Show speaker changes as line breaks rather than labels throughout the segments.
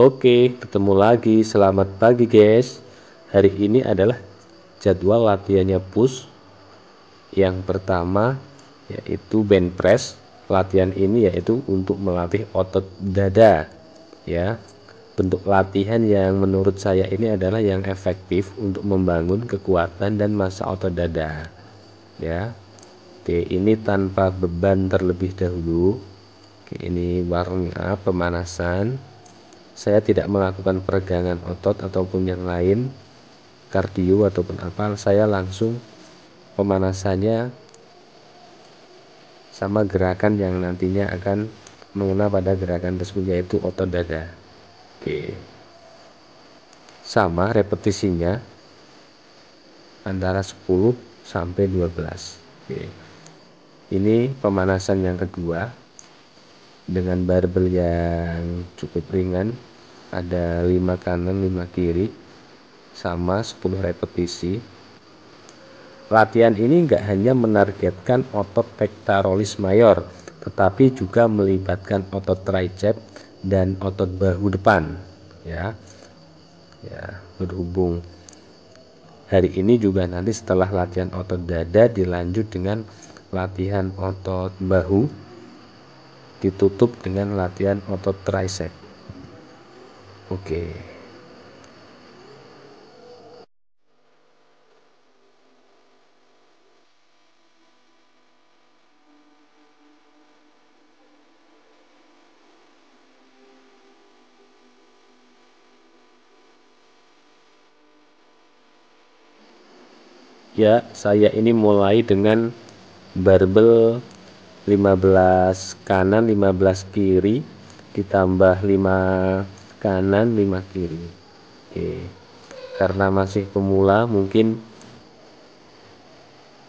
Oke, ketemu lagi. Selamat pagi, guys. Hari ini adalah jadwal latihannya push. Yang pertama yaitu bench press. Latihan ini yaitu untuk melatih otot dada, ya. Bentuk latihan yang menurut saya ini adalah yang efektif untuk membangun kekuatan dan massa otot dada, ya. Oke, ini tanpa beban terlebih dahulu. Oke, ini warming up, pemanasan. Saya tidak melakukan peregangan otot ataupun yang lain, kardio ataupun apa. Saya langsung pemanasannya sama gerakan yang nantinya akan mengena pada gerakan tersebut, yaitu otot dada. Oke, sama repetisinya antara 10 sampai 12. Oke, ini pemanasan yang kedua dengan barbel yang cukup ringan, ada 5 kanan 5 kiri sama 10 repetisi. Latihan ini enggak hanya menargetkan otot pectoralis mayor, tetapi juga melibatkan otot tricep dan otot bahu depan, ya. Berhubung hari ini juga nanti setelah latihan otot dada dilanjut dengan latihan otot bahu, ditutup dengan latihan otot tricep. Oke. Ya, saya ini mulai dengan barbel 15 kanan 15 kiri ditambah 5 kanan 5 kiri. Oke. Karena masih pemula mungkin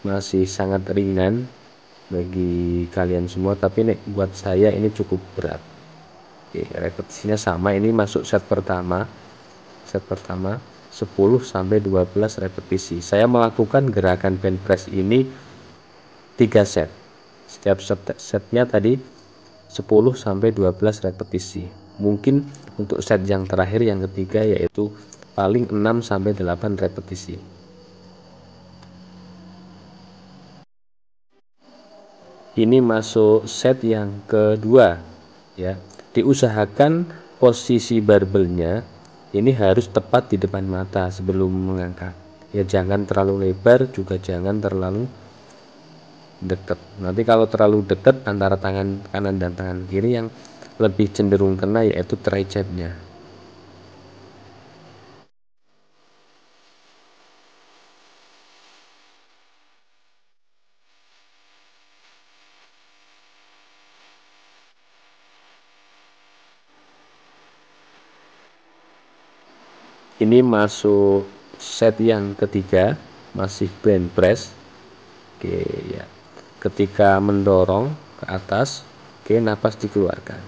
masih sangat ringan bagi kalian semua, tapi nih buat saya ini cukup berat. Oke, repetisinya sama, ini masuk set pertama. Set pertama 10 sampai 12 repetisi. Saya melakukan gerakan bench press ini 3 set. Setiap setnya tadi 10 sampai 12 repetisi. Mungkin untuk set yang terakhir yang ketiga yaitu paling 6 sampai 8 repetisi. Ini masuk set yang kedua, ya. Diusahakan posisi barbelnya ini harus tepat di depan mata sebelum mengangkat. Ya, jangan terlalu lebar, juga jangan terlalu dekat. Nanti kalau terlalu dekat antara tangan kanan dan tangan kiri, yang lebih cenderung kena yaitu tricepnya. Ini masuk set yang ketiga, masih bench press. Oke, ya. Ketika mendorong ke atas, oke, napas dikeluarkan.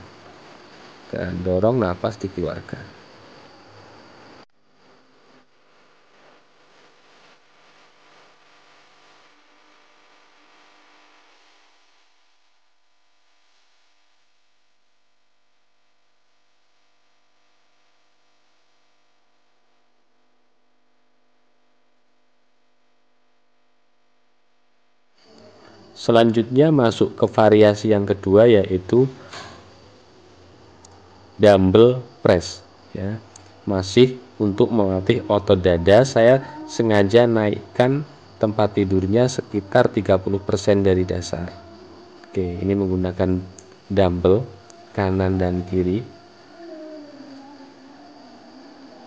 Dorong, napas dikeluarkan. Selanjutnya masuk ke variasi yang kedua yaitu dumbbell press, ya. Masih untuk melatih otot dada. Saya sengaja naikkan tempat tidurnya sekitar 30% dari dasar. Oke, ini menggunakan dumbbell kanan dan kiri.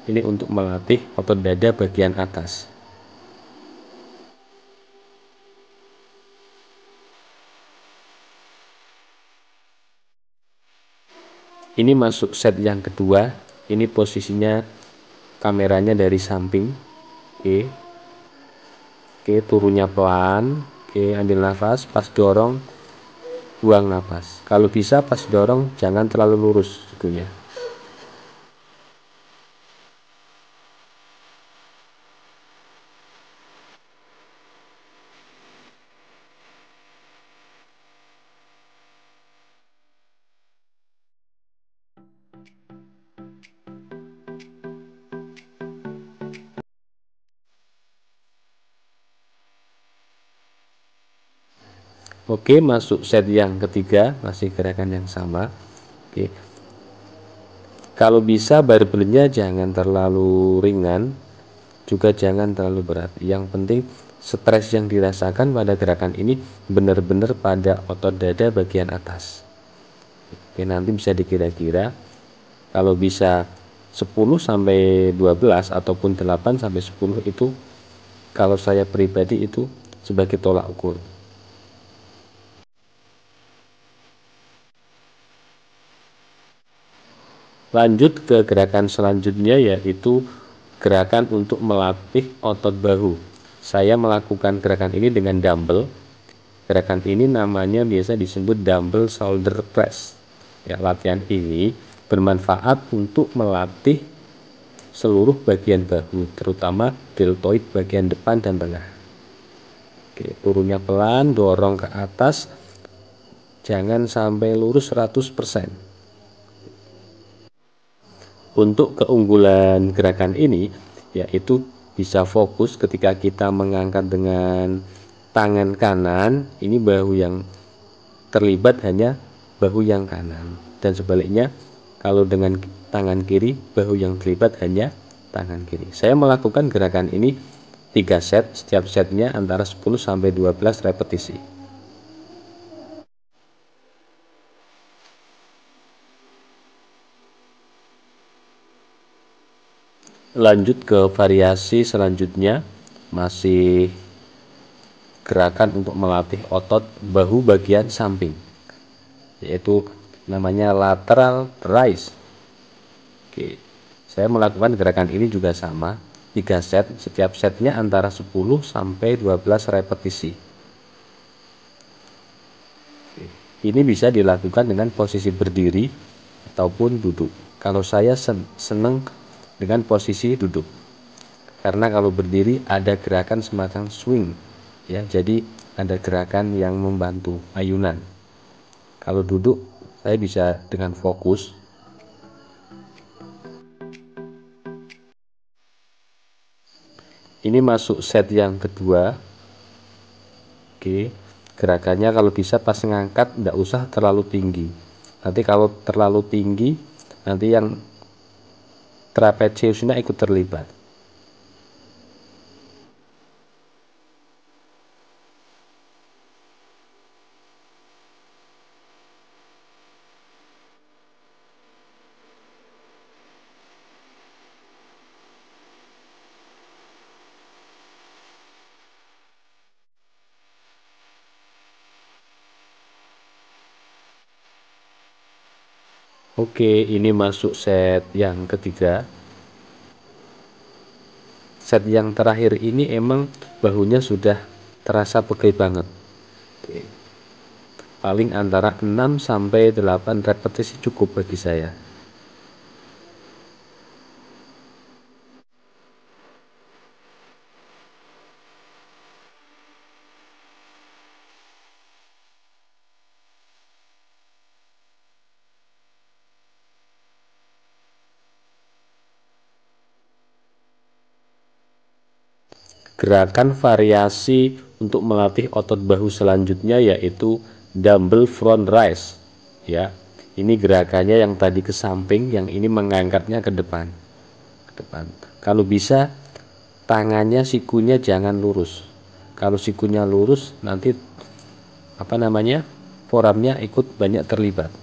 Ini untuk melatih otot dada bagian atas. Ini masuk set yang kedua. Ini posisinya kameranya dari samping. Oke. Oke, turunnya pelan. Oke, ambil nafas, pas dorong buang nafas. Kalau bisa pas dorong jangan terlalu lurus gitu ya. Oke, masuk set yang ketiga, masih gerakan yang sama. Oke, kalau bisa barbelnya jangan terlalu ringan, juga jangan terlalu berat. Yang penting stres yang dirasakan pada gerakan ini benar-benar pada otot dada bagian atas. Oke, nanti bisa dikira-kira. Kalau bisa 10 sampai 12 ataupun 8 sampai 10 itu kalau saya pribadi itu sebagai tolak ukur. Lanjut ke gerakan selanjutnya, yaitu gerakan untuk melatih otot bahu. Saya melakukan gerakan ini dengan dumbbell. Gerakan ini namanya biasa disebut dumbbell shoulder press. Ya, latihan ini bermanfaat untuk melatih seluruh bagian bahu, terutama deltoid bagian depan dan tengah. Oke, turunnya pelan, dorong ke atas, jangan sampai lurus 100%. Untuk keunggulan gerakan ini yaitu bisa fokus ketika kita mengangkat dengan tangan kanan, ini bahu yang terlibat hanya bahu yang kanan, dan sebaliknya kalau dengan tangan kiri bahu yang terlibat hanya tangan kiri. Saya melakukan gerakan ini 3 set, setiap setnya antara 10 sampai 12 repetisi. Lanjut ke variasi selanjutnya, masih gerakan untuk melatih otot bahu bagian samping, yaitu namanya lateral raise. Oke, saya melakukan gerakan ini juga sama, 3 set, setiap setnya antara 10 sampai 12 repetisi. Oke, ini bisa dilakukan dengan posisi berdiri ataupun duduk. Kalau saya senang dengan posisi duduk, karena kalau berdiri ada gerakan semacam swing, ya, jadi ada gerakan yang membantu ayunan. Kalau duduk saya bisa dengan fokus. Ini masuk set yang kedua. Oke, gerakannya kalau bisa pas ngangkat tidak usah terlalu tinggi. Nanti kalau terlalu tinggi, nanti yang trapeziusnya ikut terlibat. Oke, ini masuk set yang ketiga. Set yang terakhir ini emang bahunya sudah terasa pegel banget. Oke, paling antara 6 sampai 8 repetisi cukup bagi saya. Gerakan variasi untuk melatih otot bahu selanjutnya yaitu dumbbell front raise. Ya, ini gerakannya yang tadi ke samping, yang ini mengangkatnya ke depan. Kalau bisa tangannya, sikunya jangan lurus. Kalau sikunya lurus nanti forearmnya ikut banyak terlibat.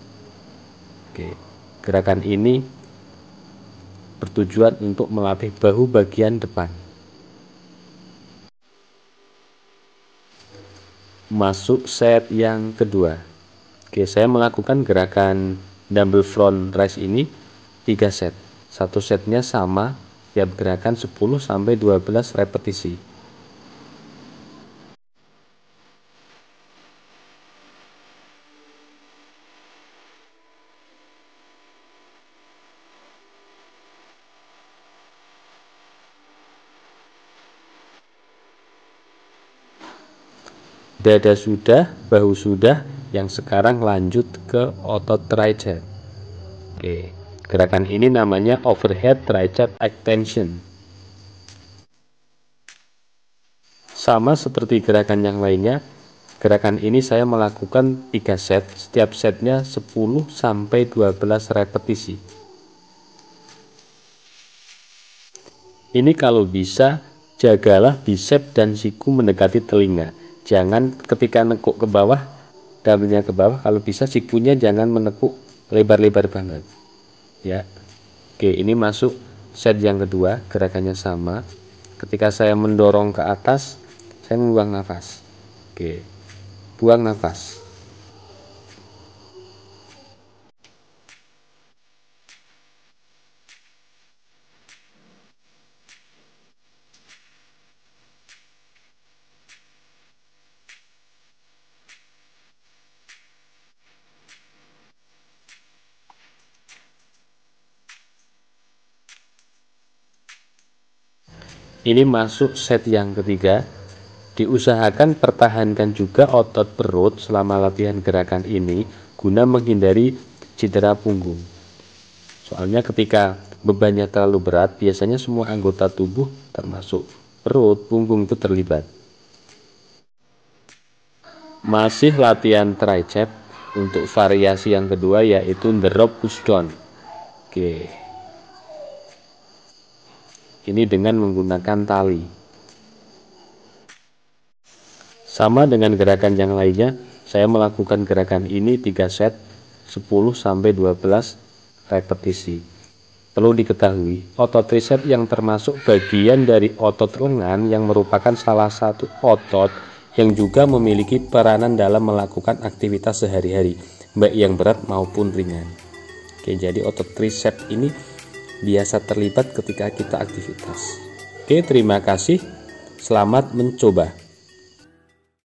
Oke, gerakan ini bertujuan untuk melatih bahu bagian depan. Masuk set yang kedua. Oke, saya melakukan gerakan dumbbell front raise ini 3 set. Satu setnya sama, tiap gerakan 10 sampai 12 repetisi. Dada sudah, bahu sudah, yang sekarang lanjut ke otot tricep. Oke, gerakan ini namanya overhead tricep extension. Sama seperti gerakan yang lainnya, Gerakan ini saya melakukan 3 set, setiap setnya 10 sampai 12 repetisi. Ini kalau bisa jagalah bisep dan siku mendekati telinga. Jangan ketika nekuk ke bawah, dumbbellnya ke bawah, kalau bisa sikunya jangan menekuk lebar-lebar banget. Ya. Oke, ini masuk set yang kedua, gerakannya sama. Ketika saya mendorong ke atas, saya membuang nafas. Oke. Buang nafas. Ini masuk set yang ketiga. Diusahakan pertahankan juga otot perut selama latihan gerakan ini guna menghindari cedera punggung. Soalnya ketika bebannya terlalu berat, biasanya semua anggota tubuh termasuk perut, punggung itu terlibat. Masih latihan tricep untuk variasi yang kedua yaitu the rope push down. Oke. Ini dengan menggunakan tali. Sama dengan gerakan yang lainnya, saya melakukan gerakan ini 3 set 10 sampai 12 repetisi. Perlu diketahui, otot tricep yang termasuk bagian dari otot lengan yang merupakan salah satu otot yang juga memiliki peranan dalam melakukan aktivitas sehari-hari, baik yang berat maupun ringan. Oke, jadi otot tricep ini biasa terlibat ketika kita aktivitas. Oke, terima kasih. Selamat mencoba.